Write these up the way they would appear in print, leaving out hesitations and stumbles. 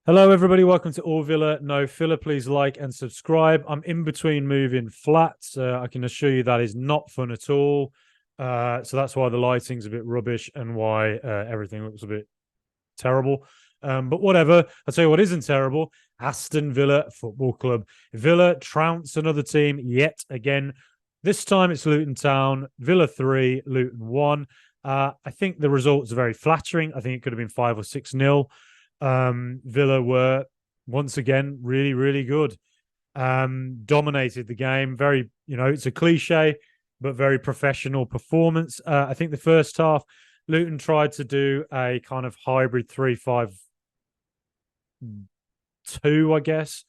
Hello, everybody. Welcome to All Villa, No Filler. Please like and subscribe. I'm in between moving flats. I can assure you that is not fun at all. So that's why the lighting's a bit rubbish and why everything looks a bit terrible. But whatever. I'll tell you what isn't terrible. Aston Villa Football Club. Villa trounce another team yet again. This time it's Luton Town. Villa 3, Luton 1. I think the results are very flattering. I think it could have been 5 or 6-0. Villa were once again really, really good. Dominated the game. Very, it's a cliche, but very professional performance. I think the first half, Luton tried to do a kind of hybrid 3-5-2, I guess.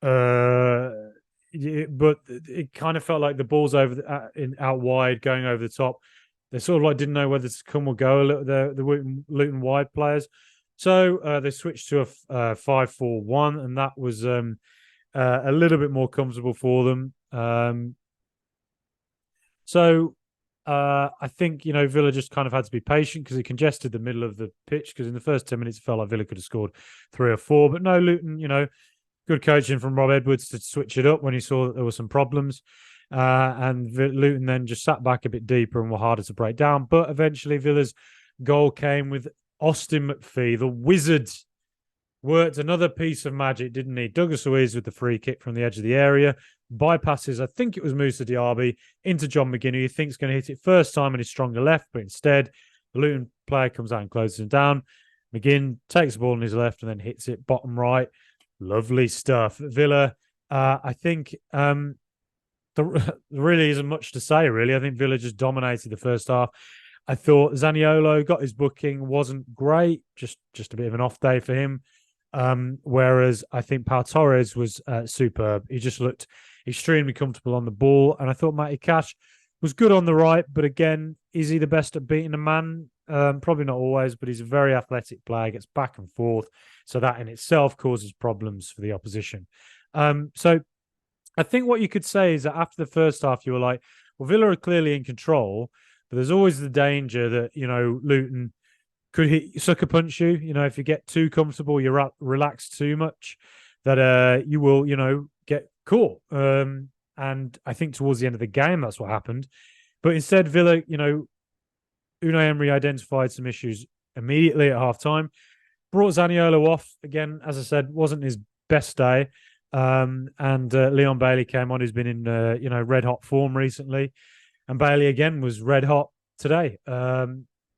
But it kind of felt like the ball's out wide, going over the top. They sort of like didn't know whether to come or go. The Luton wide players. So they switched to a 5-4-1, and that was a little bit more comfortable for them. I think, Villa just kind of had to be patient because it congested the middle of the pitch because in the first 10 minutes it felt like Villa could have scored 3 or 4. But no, Luton, good coaching from Rob Edwards to switch it up when he saw that there were some problems. And Luton then just sat back a bit deeper and were harder to break down. But eventually Villa's goal came with Austin McPhee, the wizard, worked another piece of magic, didn't he? Douglas Luiz with the free kick from the edge of the area, bypasses, I think it was Moussa Diaby, into John McGinn, who you think is going to hit it first time on his stronger left, but instead, the Luton player comes out and closes him down. McGinn takes the ball on his left and then hits it bottom right. Lovely stuff. Villa, I think there really isn't much to say, really. I think Villa just dominated the first half. I thought Zaniolo got his booking, wasn't great, just a bit of an off day for him. Whereas I think Pau Torres was superb. He just looked extremely comfortable on the ball. And I thought Matty Cash was good on the right. But again, is he the best at beating a man? Probably not always, but he's a very athletic player, gets back and forth. So that in itself causes problems for the opposition. So I think what you could say is that after the first half, you were like, well, Villa are clearly in control. But there's always the danger that, Luton could sucker punch you. If you get too comfortable, you relax too much, that you will, get caught. And I think towards the end of the game, that's what happened. But instead, Villa, Unai Emery identified some issues immediately at halftime, brought Zaniolo off. Again, as I said, wasn't his best day. And Leon Bailey came on, who's been in, red hot form recently. And Bailey again was red hot today,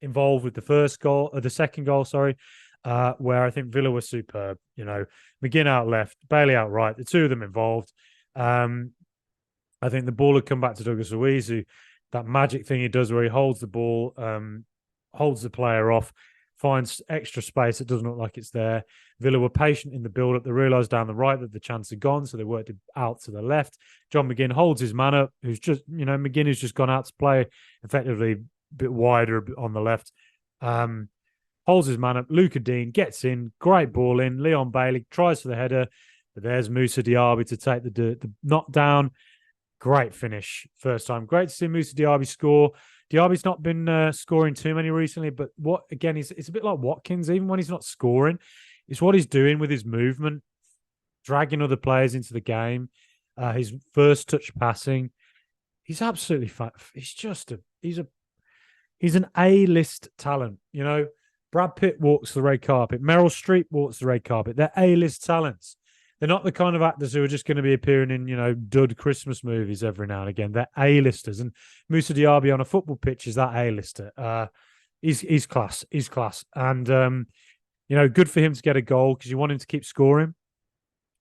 involved with the second goal, where I think Villa was superb. McGinn out left, Bailey out right, the two of them involved. I think the ball had come back to Douglas Luiz, who that magic thing he does where he holds the ball, holds the player off, finds extra space. It doesn't look like it's there. Villa were patient in the build-up. They realised down the right that the chance had gone, so they worked it out to the left. John McGinn holds his man up, McGinn who's just gone out to play effectively a bit wider on the left. Holds his man up. Luca Dean gets in, great ball in. Leon Bailey tries for the header, but there's Moussa Diaby to take the knockdown. Great finish first time. Great to see Moussa Diaby score. Diaby's not been scoring too many recently, but it's a bit like Watkins. Even when he's not scoring, it's what he's doing with his movement, dragging other players into the game. His first touch passing, he's absolutely fat. He's an A-list talent. Brad Pitt walks the red carpet. Meryl Streep walks the red carpet. They're A-list talents. They're not the kind of actors who are just going to be appearing in, dud Christmas movies every now and again. They're A-listers. And Moussa Diaby on a football pitch is that A-lister. He's class. He's class. And, good for him to get a goal because you want him to keep scoring.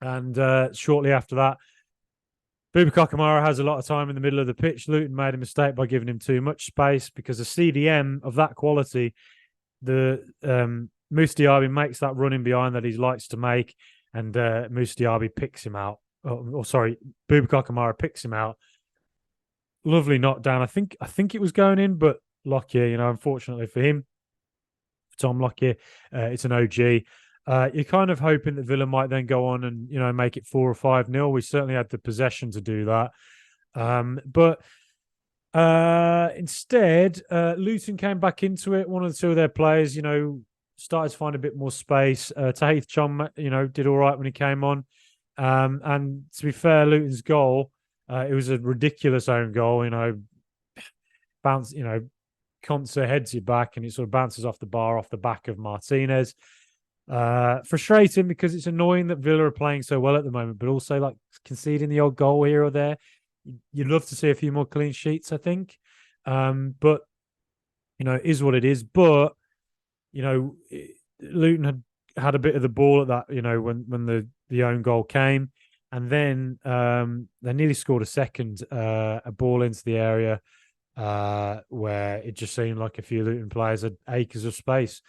And shortly after that, Boubacar Kamara has a lot of time in the middle of the pitch. Luton made a mistake by giving him too much space because a CDM of that quality, the Moussa Diaby makes that run in behind that he likes to make. And Moussa Diaby picks him out. Boubacar Kamara picks him out. Lovely knockdown. I think it was going in, but Lockyer, unfortunately for him, for Tom Lockyer, it's an OG. You're kind of hoping that Villa might then go on and make it 4 or 5-0. We certainly had the possession to do that, but instead, Luton came back into it. One or two of their players, started to find a bit more space. Tahith Chong, did all right when he came on. And to be fair, Luton's goal, it was a ridiculous own goal, bounce, Konsa heads it back and it sort of bounces off the bar off the back of Martinez. Frustrating because it's annoying that Villa are playing so well at the moment, but also like conceding the odd goal here or there. You'd love to see a few more clean sheets, I think. But it is what it is. But Luton had a bit of the ball at that, when the own goal came, and then they nearly scored a second, a ball into the area where it just seemed like a few Luton players had acres of space.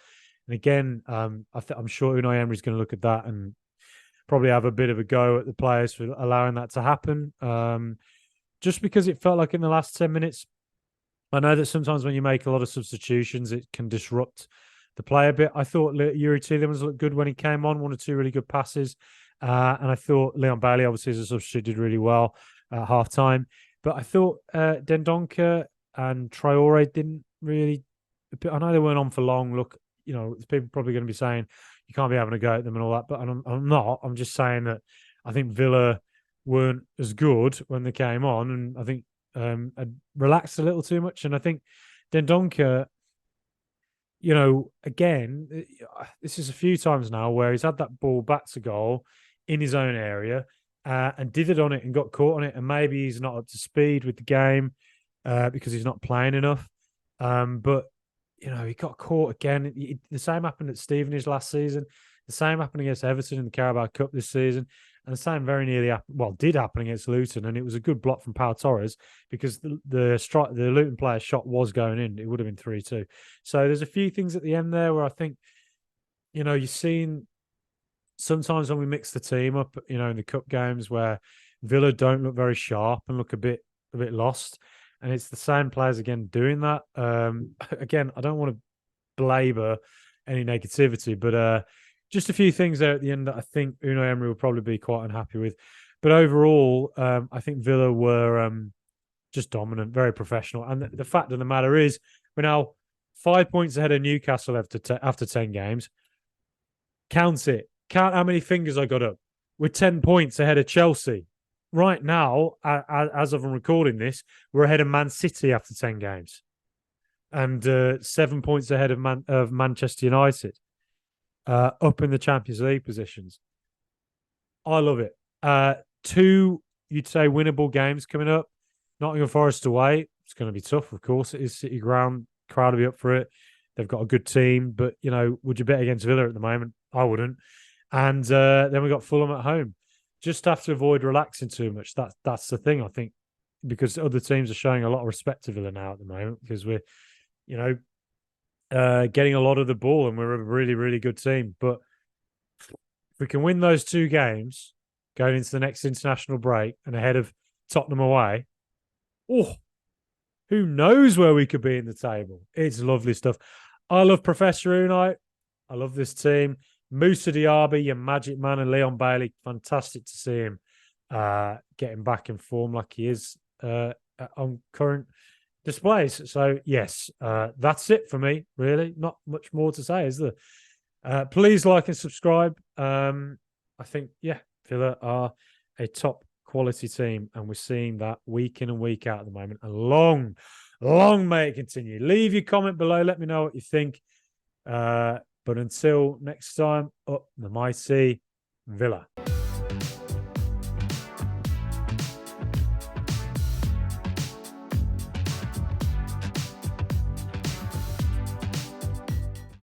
And again, I'm sure Unai Emery's going to look at that and probably have a bit of a go at the players for allowing that to happen. Just because it felt like in the last 10 minutes, I know that sometimes when you make a lot of substitutions, it can disrupt the play a bit. I thought Yuri Tielemans looked good when he came on, 1 or 2 really good passes. And I thought Leon Bailey, obviously, as a substitute, did really well at half-time. But I thought Dendoncker and Traore didn't really... I know they weren't on for long. Look, people probably going to be saying you can't be having a go at them and all that, but I'm not. I'm just saying that I think Villa weren't as good when they came on, and I think had relaxed a little too much. And I think Dendoncker, again, this is a few times now where he's had that ball back to goal in his own area and did it on it and got caught on it. And maybe he's not up to speed with the game because he's not playing enough. But, he got caught again. The same happened at Stevenage last season. The same happened against Everton in the Carabao Cup this season. And the same very nearly did happen against Luton. And it was a good block from Pau Torres because the Luton player's shot was going in. It would have been 3-2. So there's a few things at the end there where I think, you've seen sometimes when we mix the team up, in the cup games where Villa don't look very sharp and look a bit lost. And it's the same players again doing that. Again, I don't want to belabor any negativity, but just a few things there at the end that I think Unai Emery will probably be quite unhappy with. But overall, I think Villa were just dominant, very professional. And the fact of the matter is, we're now 5 points ahead of Newcastle after 10 games. Count it. Count how many fingers I got up. We're 10 points ahead of Chelsea. Right now, as of recording this, we're ahead of Man City after 10 games. And 7 points ahead of Manchester United. Up in the Champions League positions. I love it. 2, you'd say, winnable games coming up. Nottingham Forest away. It's going to be tough, of course. It is City ground. Crowd will be up for it. They've got a good team. But, would you bet against Villa at the moment? I wouldn't. And then we got Fulham at home. Just have to avoid relaxing too much. That's the thing, I think, because other teams are showing a lot of respect to Villa now at the moment because we're, getting a lot of the ball and we're a really, really good team. But if we can win those 2 games going into the next international break and ahead of Tottenham away, who knows where we could be in the table. It's lovely stuff. I love Professor Unai. I love this team. Moussa Diaby, your magic man, and Leon Bailey. Fantastic to see him getting back in form like he is on current displays. So, yes, that's it for me, really. Not much more to say, is there? Please like and subscribe. I think, Villa are a top quality team, and we're seeing that week in and week out at the moment. And long may it continue. Leave your comment below. Let me know what you think. But until next time, up the mighty Villa.